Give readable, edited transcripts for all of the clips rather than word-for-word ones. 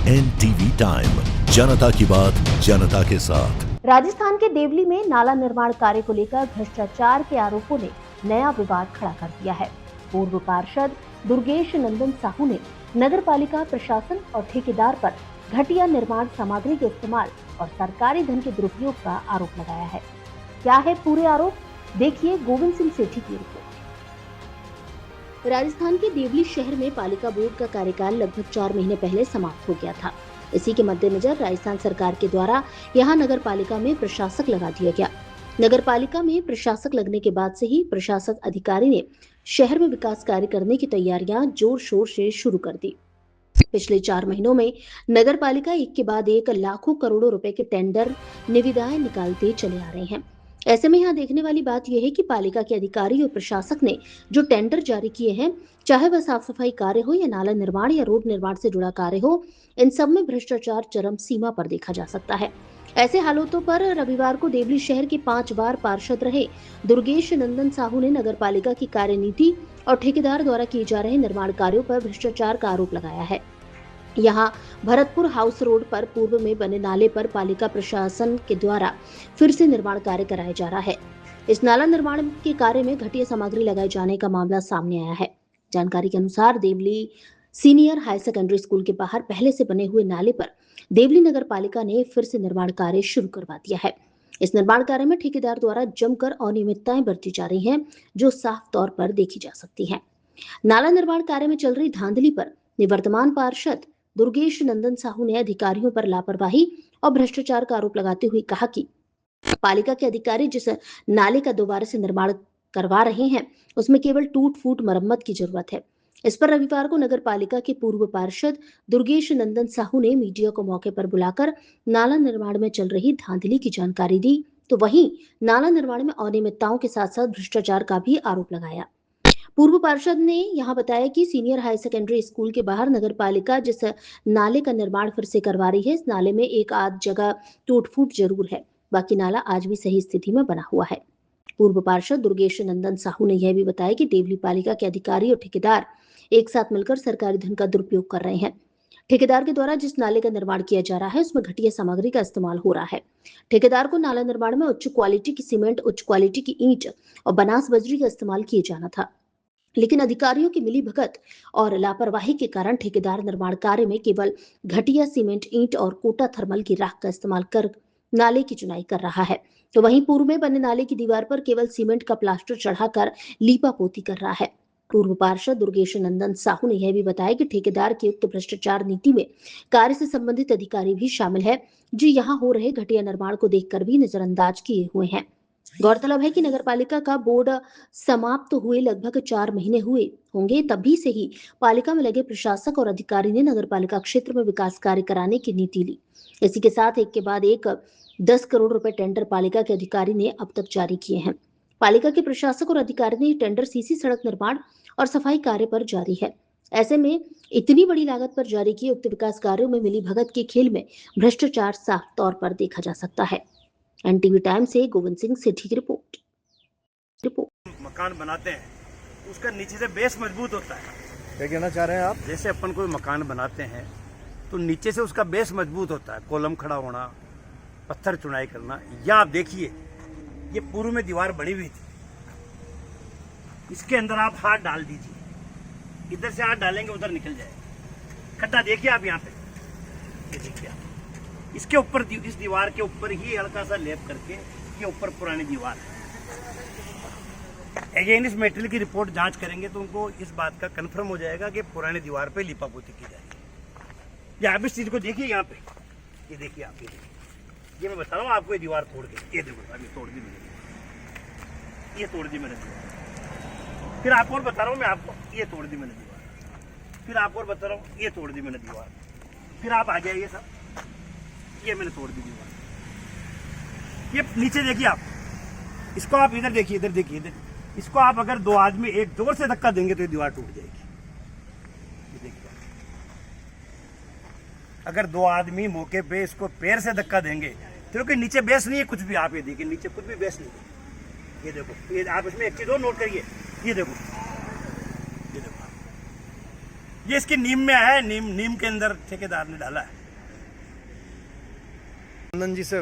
NTV time, जनता की बात जनता के साथ। राजस्थान के देवली में नाला निर्माण कार्य को लेकर भ्रष्टाचार के आरोपों ने नया विवाद खड़ा कर दिया है। पूर्व पार्षद दुर्गेश नंदन साहू ने नगर पालिका प्रशासन और ठेकेदार पर घटिया निर्माण सामग्री के इस्तेमाल और सरकारी धन के दुरुपयोग का आरोप लगाया है। क्या है पूरे आरोप, देखिए गोविंद सिंह सेठी की रिपोर्ट। राजस्थान के देवली शहर में पालिका बोर्ड का कार्यकाल लगभग 4 महीने पहले समाप्त हो गया था। इसी के मद्देनजर राजस्थान सरकार के द्वारा यहां नगर पालिका में प्रशासक लगा दिया गया। नगर पालिका में प्रशासक लगने के बाद से ही प्रशासक अधिकारी ने शहर में विकास कार्य करने की तैयारियां जोर शोर से शुरू कर दी। पिछले 4 महीनों में नगर पालिका एक के बाद एक लाखों करोड़ों रुपए के टेंडर निविदाएं निकालते चले आ रहे हैं। ऐसे में यहाँ देखने वाली बात यह है कि पालिका के अधिकारी और प्रशासक ने जो टेंडर जारी किए हैं, चाहे वह साफ सफाई कार्य हो या नाला निर्माण या रोड निर्माण से जुड़ा कार्य हो, इन सब में भ्रष्टाचार चरम सीमा पर देखा जा सकता है। ऐसे हालातों पर रविवार को देवली शहर के 5 बार पार्षद रहे दुर्गेश नंदन साहू ने नगर पालिका की कार्यनीति और ठेकेदार द्वारा किए जा रहे निर्माण कार्यों पर भ्रष्टाचार का आरोप लगाया है। यहाँ भरतपुर हाउस रोड पर पूर्व में बने नाले पर पालिका प्रशासन के द्वारा फिर से निर्माण कार्य कराया जा रहा है। इस नाला निर्माण के कार्य में घटिया सामग्री लगाए जाने का मामला सामने आया है। जानकारी के अनुसार Deoli senior higher secondary school के बाहर पहले से बने हुए नाले पर देवली नगर पालिका ने फिर से निर्माण कार्य शुरू करवा दिया है। इस निर्माण कार्य में ठेकेदार द्वारा जमकर अनियमितताएं बरती जा रही हैं, जो साफ तौर पर देखी जा सकती हैं। नाला निर्माण कार्य में चल रही धांधली पर निवर्तमान पार्षद दुर्गेश नंदन साहू ने अधिकारियों पर लापरवाही और भ्रष्टाचार का आरोप लगाते हुए कहा कि पालिका के अधिकारी जिस नाले का दोबारा से निर्माण करवा रहे हैं, उसमें केवल टूट फूट मरम्मत की जरूरत है। इस पर रविवार को नगर पालिका के पूर्व पार्षद दुर्गेश नंदन साहू ने मीडिया को मौके पर बुलाकर नाला निर्माण में चल रही धांधली की जानकारी दी, तो वहीं नाला निर्माण में अनियमितताओं के साथ साथ भ्रष्टाचार का भी आरोप लगाया। पूर्व पार्षद ने यहां बताया कि सीनियर हायर सेकेंडरी स्कूल के बाहर नगर पालिका जिस नाले का निर्माण फिर से करवा रही है, इस नाले में एक आध जगह टूट फूट जरूर है, बाकी नाला आज भी सही स्थिति में बना हुआ है। पूर्व पार्षद दुर्गेश नंदन साहू ने यह भी बताया कि देवली पालिका के अधिकारी और ठेकेदार एक साथ मिलकर सरकारी धन का दुरुपयोग कर रहे हैं। ठेकेदार के द्वारा जिस नाले का निर्माण किया जा रहा है, उसमें घटिया सामग्री का इस्तेमाल हो रहा है। ठेकेदार को नाला निर्माण में उच्च क्वालिटी की सीमेंट, उच्च क्वालिटी की ईंट और बनास बजरी का इस्तेमाल किया जाना था, लेकिन अधिकारियों की मिलीभगत और लापरवाही के कारण ठेकेदार निर्माण कार्य में केवल घटिया सीमेंट, ईंट और कोटा थर्मल की राख का इस्तेमाल कर नाले की चुनाई कर रहा है, तो वहीं पूर्व में बने नाले की दीवार पर केवल सीमेंट का प्लास्टर चढ़ाकर लीपा पोती कर रहा है। पूर्व पार्षद दुर्गेश नंदन साहू ने यह भी बताया कि ठेकेदार की उक्त भ्रष्टाचार नीति में कार्य से संबंधित अधिकारी भी शामिल है, जो यहाँ हो रहे घटिया निर्माण को देखकर भी नजरअंदाज किए हुए हैं। गौरतलब है कि नगर पालिका का बोर्ड समाप्त हुए लगभग 4 महीने हुए होंगे, तभी से ही पालिका में लगे प्रशासक और अधिकारी ने नगर पालिका क्षेत्र में विकास कार्य कराने की नीति ली। इसी के साथ एक के बाद एक 10 करोड़ रुपए टेंडर पालिका के अधिकारी ने अब तक जारी किए हैं। पालिका के प्रशासक और अधिकारी ने टेंडर सीसी सड़क निर्माण और सफाई कार्य पर जारी है। ऐसे में इतनी बड़ी लागत पर जारी किए उक्त विकास कार्यों में मिली भगत के खेल में भ्रष्टाचार साफ तौर पर देखा जा सकता है। NTV टाइम से गोविंद सिंह सेठी की रिपोर्ट। मकान बनाते हैं उसका नीचे से बेस मजबूत होता है। क्या कहना चाह रहे हैं आप? जैसे अपन कोई मकान बनाते हैं तो नीचे से उसका बेस मजबूत होता है, कॉलम खड़ा होना, पत्थर चुनाई करना। या आप देखिए, ये पूर्व में दीवार बनी हुई थी, इसके अंदर आप हाथ डाल दीजिए, इधर से हाथ डालेंगे उधर निकल जाएगा। खड्डा देखिए आप यहाँ पे, ये देखिए आप, इसके ऊपर इस दीवार के ऊपर ही हल्का सा लेप करके ये ऊपर पुरानी दीवार है। अगेन इस मेटेरियल की रिपोर्ट जांच करेंगे तो उनको इस बात का कंफर्म हो जाएगा कि पुरानी दीवार पे लिपापोती की जाएगी। या आप इस चीज को देखिए यहाँ पे, ये देखिए आप, ये देखिए, ये मैं बता रहा हूँ आपको, ये दीवार तोड़ के, ये देखो अभी तोड़ दी मैंने, ये तोड़ दी मैंने दीवार। फिर आपको और बता रहा हूँ मैं आपको, ये तोड़ दी मैंने दीवार। फिर आपको और बता रहा हूँ, ये तोड़ दी मैंने दीवार। फिर आप आ जाइए सब, ये मैंने तोड़ दी दीवार। ये नीचे देखिए आप, इसको आप इधर देखिए, इधर देखिए, इधर इसको आप अगर 2 आदमी एक जोर से धक्का देंगे तो ये दीवार टूट जाएगी। ये देखिए, अगर 2 आदमी मौके पे इसको पैर से धक्का देंगे, क्योंकि नीचे बेस नहीं है कुछ भी। आप ये देखिए, नीचे कुछ भी बेस नहीं है। ये देखो, ये आप इसमें एक चीज और नोट करिए, ये देखो, ये देखो, ये इसकी नीम में है, नीम के अंदर ठेकेदार ने डाला है। नंदन जी से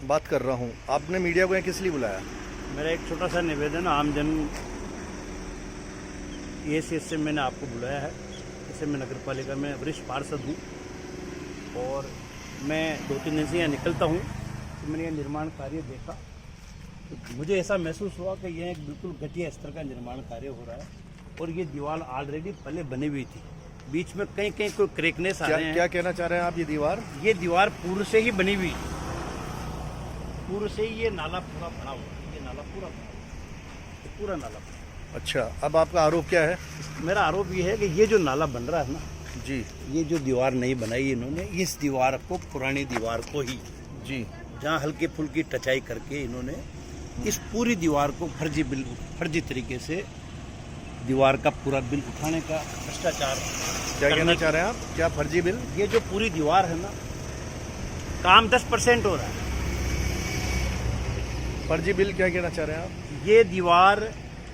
बात कर रहा हूँ। आपने मीडिया को यहाँ किस लिए बुलाया? मेरा एक छोटा सा निवेदन आमजन ये से मैंने आपको बुलाया है। जैसे मैं नगर पालिका में वरिष्ठ पार्षद हूँ और मैं 2-3 दिन से यहाँ निकलता हूँ, तो मैंने यह निर्माण कार्य देखा तो मुझे ऐसा महसूस हुआ कि यह एक बिल्कुल घटिया स्तर का निर्माण कार्य हो रहा है और ये दीवार ऑलरेडी पहले बनी हुई थी, बीच में कहीं कहीं कोई क्रैकनेस आ रहे हैं। क्या कहना चाह रहे हैं आप? ये दीवार पूर्व से ही बनी हुई, पूर्व से ही ये नाला पूरा बना हुआ है, ये नाला पूरा बना हुआ है, पूरा नाला बना। अच्छा, अब आपका आरोप क्या है? मेरा आरोप ये है कि ये जो नाला बन रहा है ना जी, ये जो दीवार नहीं बनाई इन्होंने, इस दीवार को पुरानी दीवार को ही जी, जहाँ हल्के फुल्की टचाई करके इन्होंने इस पूरी दीवार को फर्जी तरीके से दीवार का पूरा बिल उठाने का भ्रष्टाचार। क्या कहना चाह रहे हैं आप? क्या फर्जी बिल? ये जो पूरी दीवार है ना, काम 10% हो रहा है। फर्जी बिल क्या कहना चाह रहे हैं आप? ये दीवार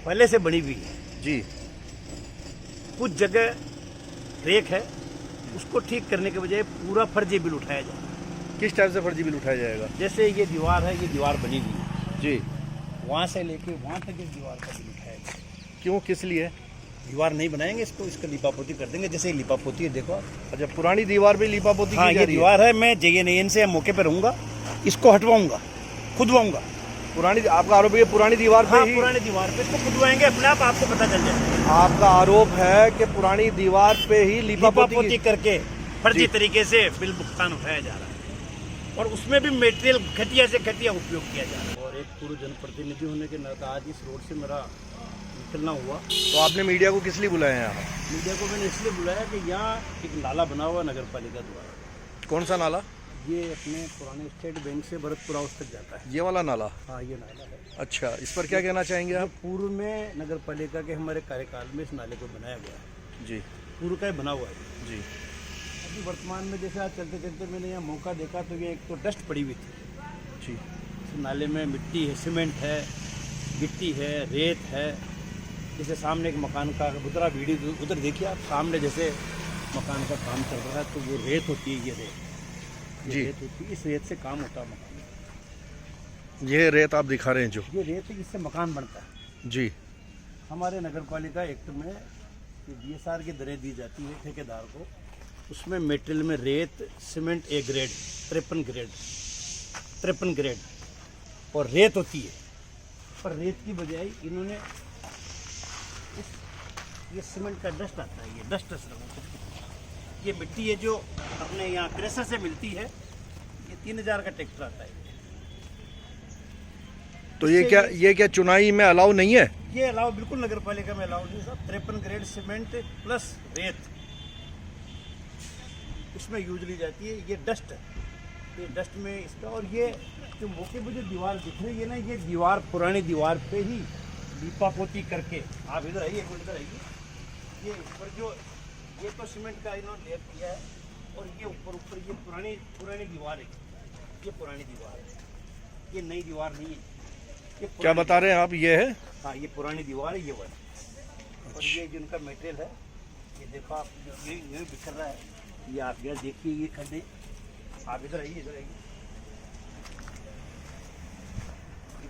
पहले से बनी हुई है जी, कुछ जगह रेक है, उसको ठीक करने के बजाय पूरा फर्जी बिल उठाया जा रहा है। किस टाइप से फर्जी बिल उठाया जाएगा? जैसे ये दीवार है, ये दीवार बनी हुई है जी, वहाँ से लेके वहाँ तक इस दीवार का बिल उठाया जाए। क्यों, किस लिए? दीवार नहीं बनाएंगे, इसको इसका लिपापोती कर देंगे। जैसे लिपापोती है, देखो आप। अच्छा, पुरानी दीवार पे लिपापोती हाँ, की जा ये रही है? दीवार है, मैं JNN से मौके पे रहूंगा, इसको हटवाऊंगा, खुदवाऊंगा। पुरानी, आपका आरोप है पुरानी दीवार पे हाँ, ही? पुरानी दीवार पे इसको खुदवाएंगे, अपने आप आपको पता चल जाएगा। आपका आरोप है कि पुरानी दीवार पे ही लिपापोती करके फर्जी तरीके से बिल भुगतान उठाया जा रहा है और उसमें भी मटेरियल घटिया से घटिया उपयोग किया जा रहा है। और एक पूर्व जनप्रतिनिधि होने के नाते आज इस रोड से मेरा निकलना हुआ। तो आपने मीडिया को किस लिए बुलाया है यहाँ? मीडिया को मैंने इसलिए बुलाया कि यहाँ एक नाला बना हुआ नगर पालिका द्वारा। कौन सा नाला? ये अपने पुराने स्टेट बैंक से भरतपुर हाउस तक जाता है। ये वाला नाला? हाँ, ये नाला है। अच्छा, इस पर क्या कहना चाहेंगे आप? पूर्व में नगर पालिका के हमारे कार्यकाल में इस नाले को बनाया गया है जी, पूर्व का ही बना हुआ है जी, अभी वर्तमान में जैसे आज चलते चलते मैंने यहाँ मौका देखा तो ये एक तो डस्ट पड़ी हुई थी जी, इस नाले में, मिट्टी है, सीमेंट है, गिट्टी है, रेत है। जैसे सामने एक मकान का उधर वीडियो उधर देखिए आप, सामने जैसे मकान का काम चल रहा है तो वो रेत होती है, ये जी। रेत होती है, इस रेत से काम होता है मकान। ये रेत आप दिखा रहे हैं जो? ये रेत है, इससे मकान बनता है। जी, हमारे नगर पालिका एक्ट में DSR की दरें दी जाती है ठेकेदार को, उसमें मेटेरियल में रेत, सीमेंट A ग्रेड 53 ग्रेड और रेत होती है। पर रेत की बजाय इन्होंने ये सीमेंट का डस्ट आता है, ये डस्ट ये मिट्टी है जो अपने यहाँ क्रेशर से मिलती है, ये 3000 का ट्रैक्टर आता है। तो ये क्या चुनाई में अलाउ नहीं है? ये अलाउ बिल्कुल नगर पालिका में अलाउ नहीं साहब। 53 ग्रेड सीमेंट प्लस रेत इसमें यूज ली जाती है। ये डस्ट है, ये डस्ट में इसका, और ये जो मौके पर जो दीवार दिख रही है ना, ये दीवार पुरानी दीवार पे ही लिपापोती करके, आप इधर आइए, इधर आइए, ये ऊपर जो ये तो सीमेंट का इन्होंने लेप किया है और ये ऊपर ये पुरानी दीवार है, ये पुरानी दीवार है, ये नई दीवार नहीं है। क्या बता रहे हैं आप? ये है? हाँ, ये पुरानी दीवार है, ये वाली। और ये जिनका मटेरियल है, ये देखो आप, ये बिखर रहा है, ये आप यार देखिए, ये खड्डे, आप इधर आइए, इधर आइए,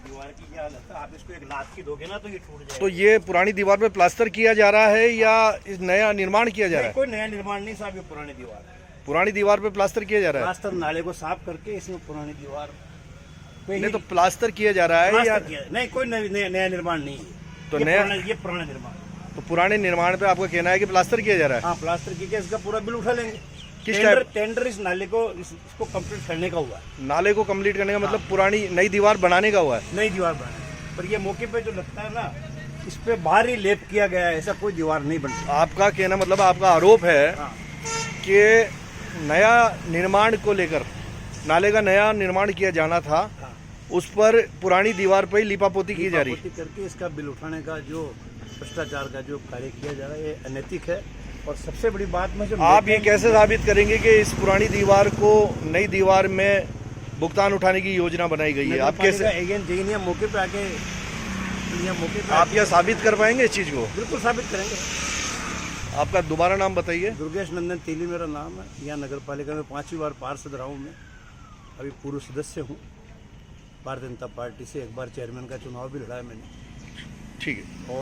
दीवार की क्या हालत है। आप इसको एक लात की दोगे ना तो ये टूट जाएगा। तो ये पुरानी दीवार पे प्लास्टर किया जा रहा है या इस नया निर्माण किया जा रहा है? कोई नया निर्माण नहीं साहब, ये पुरानी दीवार है। पुरानी दीवार पे प्लास्टर किया जा रहा है? प्लास्टर नाले को साफ करके इसमें पुरानी दीवार पे नहीं, तो प्लास्टर किया जा रहा है या नहीं? कोई नया निर्माण नहीं है। तो ये पुराना निर्माण। तो पुराने निर्माण पे आपका कहना है कि प्लास्टर किया जा रहा है? हाँ, प्लास्टर किया, इसका पूरा बिल उठा लेंगे। किस टेंडर इस नाले को इसको कंप्लीट करने का हुआ है। नाले को कंप्लीट करने का मतलब पुरानी नई दीवार बनाने का हुआ है? नई दीवार बनाने, पर ये मौके पे जो लगता है ना, इस पे बाहरी लेप किया गया है, ऐसा कोई दीवार नहीं बनता। आपका कहना मतलब, आपका आरोप है हाँ। कि नया निर्माण को लेकर, नाले का नया निर्माण किया जाना था, हाँ। उस पर पुरानी दीवार पर ही लिपापोती की जा रही है करके इसका बिल उठाने का जो भ्रष्टाचार का जो कार्य किया जा रहा है, ये अनैतिक है। और सबसे बड़ी बात में जो आप ये कैसे साबित करेंगे कि इस पुरानी दीवार को नई दीवार में भुगतान उठाने की योजना बनाई गई है? आप कैसे मौके पे आके आप यह साबित कर पाएंगे इस चीज को? बिल्कुल साबित करेंगे। आपका दोबारा नाम बताइए। दुर्गेश नंदन तेली मेरा नाम है। यहाँ नगर पालिका में 5वीं बार पार्षद रहा हूँ मैं। अभी पूर्व सदस्य हूँ। भारतीय जनता पार्टी से एक बार चेयरमैन का चुनाव भी लड़ा है मैंने। ठीक है।